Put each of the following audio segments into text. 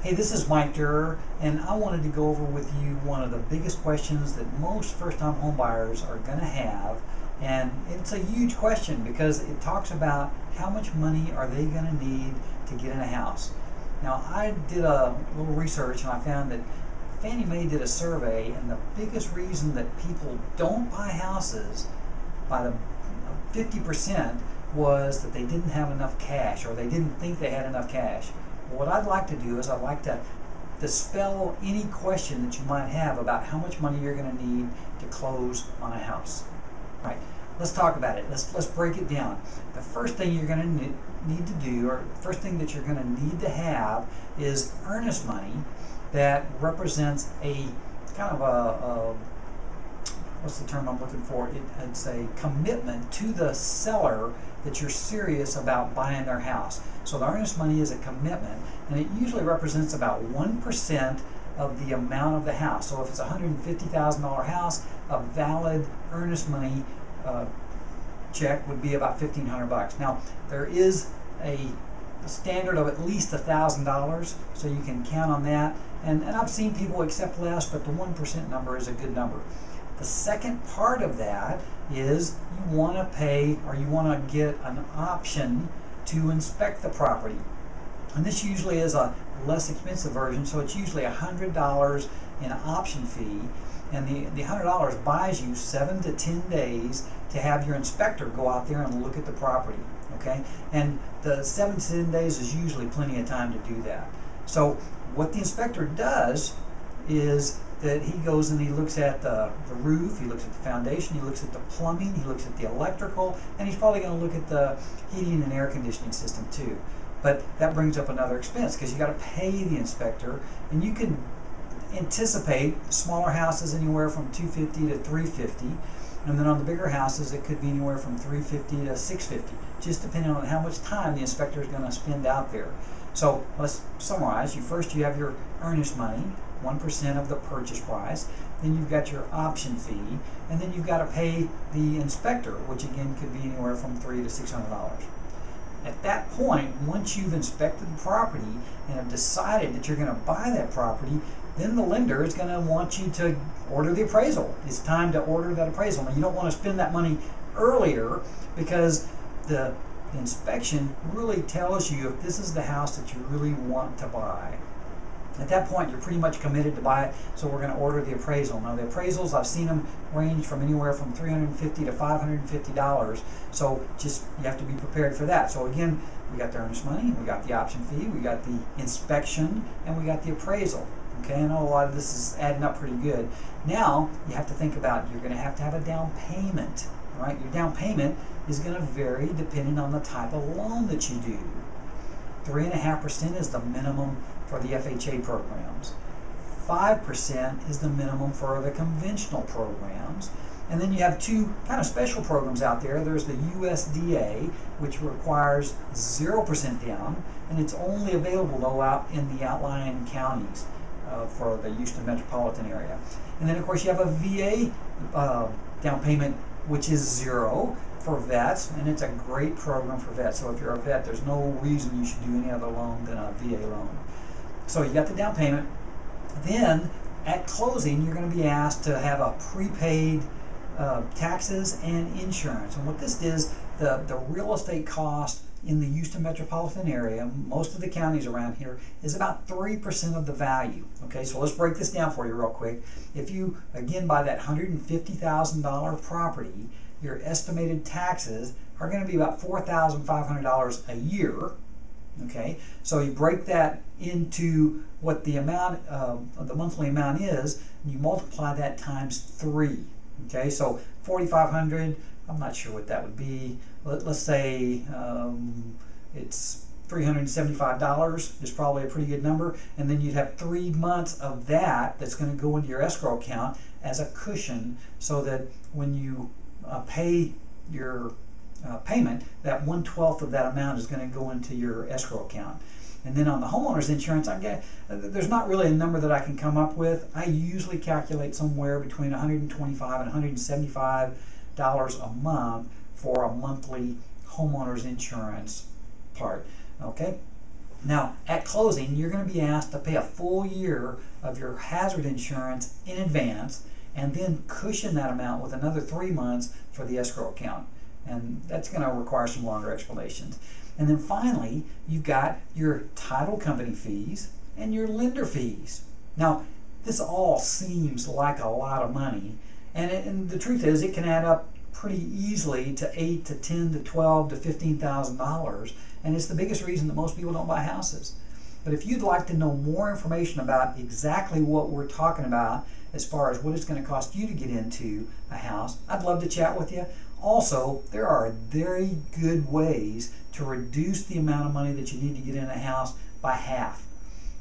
Hey, this is Mike Durer, and I wanted to go over with you one of the biggest questions that most first-time home buyers are going to have. And it's a huge question because it talks about how much money are they going to need to get in a house. Now, I did a little research and I found that Fannie Mae did a survey, and the biggest reason that people don't buy houses by the 50% was that they didn't have enough cash, or they didn't think they had enough cash. What I'd like to do is I'd like to dispel any question that you might have about how much money you're going to need to close on a house. All right, let's talk about it. Let's break it down. The first thing you're going to need to do, or first thing that you're going to need to have, is earnest money that represents a kind of a what's the term I'm looking for? It's a commitment to the seller that you're serious about buying their house. So the earnest money is a commitment, and it usually represents about 1% of the amount of the house. So if it's a $150,000 house, a valid earnest money check would be about $1,500. Now, there is a standard of at least $1,000, so you can count on that. And I've seen people accept less, but the 1% number is a good number. The second part of that is you want to pay, or you want to get an option to inspect the property. And this usually is a less expensive version, so it's usually $100 in option fee. And the $100 buys you 7 to 10 days to have your inspector go out there and look at the property. Okay? And the 7 to 10 days is usually plenty of time to do that. So what the inspector does is that he goes and he looks at the roof, he looks at the foundation, he looks at the plumbing, he looks at the electrical, and he's probably going to look at the heating and air conditioning system too. But that brings up another expense because you got to pay the inspector, and you can anticipate smaller houses anywhere from $250 to $350, and then on the bigger houses it could be anywhere from $350 to $650, just depending on how much time the inspector is going to spend out there. So let's summarize. First you have your earnest money, 1% of the purchase price, then you've got your option fee, and then you've got to pay the inspector, which again could be anywhere from $300 to $600. At that point, once you've inspected the property and have decided that you're going to buy that property, then the lender is going to want you to order the appraisal. It's time to order that appraisal. Now, you don't want to spend that money earlier because the inspection really tells you if this is the house that you really want to buy. At that point, you're pretty much committed to buy it, so we're going to order the appraisal. Now, the appraisals, I've seen them range from anywhere from $350 to $550, so just you have to be prepared for that. So again, we got the earnest money, we got the option fee, we got the inspection, and we got the appraisal. Okay, I know a lot of this is adding up pretty good. Now, you have to think about you're going to have a down payment. Right? Your down payment is going to vary depending on the type of loan that you do. 3.5% is the minimum for the FHA programs. 5% is the minimum for the conventional programs. And then you have two kind of special programs out there. There's the USDA, which requires 0% down, and it's only available though out in the outlying counties for the Houston metropolitan area. And then of course you have a VA down payment, which is 0 for vets, and it's a great program for vets. So if you're a vet, there's no reason you should do any other loan than a VA loan. So you got the down payment. Then at closing, you're going to be asked to have a prepaid taxes and insurance. And what this is, the real estate cost in the Houston metropolitan area, most of the counties around here, is about 3% of the value. Okay, so let's break this down for you real quick. If you, again, buy that $150,000 property, your estimated taxes are going to be about $4,500 a year. Okay, so you break that into what the amount of the monthly amount is, and you multiply that times 3. Okay, so $4,500, I'm not sure what that would be. Let's say it's $375 is probably a pretty good number, and then you'd have 3 months of that that's going to go into your escrow account as a cushion, so that when you pay your payment, that 1/12 of that amount is going to go into your escrow account. And then on the homeowners insurance, there's not really a number that I can come up with. I usually calculate somewhere between $125 and $175 a month for a monthly homeowners insurance part. Okay. Now, at closing, you're going to be asked to pay a full year of your hazard insurance in advance, and then cushion that amount with another 3 months for the escrow account. And that's going to require some longer explanations. And then finally, you've got your title company fees and your lender fees. Now, this all seems like a lot of money, and the truth is it can add up pretty easily to $8,000 to $10,000 to $12,000 to $15,000, and it's the biggest reason that most people don't buy houses. But if you'd like to know more information about exactly what we're talking about as far as what it's going to cost you to get into a house, I'd love to chat with you. Also, there are very good ways to reduce the amount of money that you need to get in a house by half.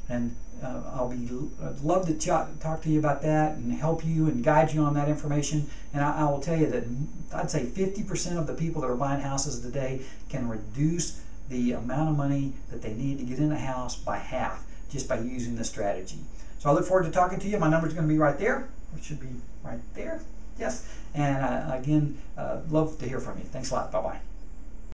And I'd love to talk to you about that and help you and guide you on that information. And I will tell you that I'd say 50% of the people that are buying houses today can reduce the amount of money that they need to get in a house by half just by using this strategy. So I look forward to talking to you. My number's going to be right there. It should be right there. Yes. And again, love to hear from you. Thanks a lot. Bye-bye.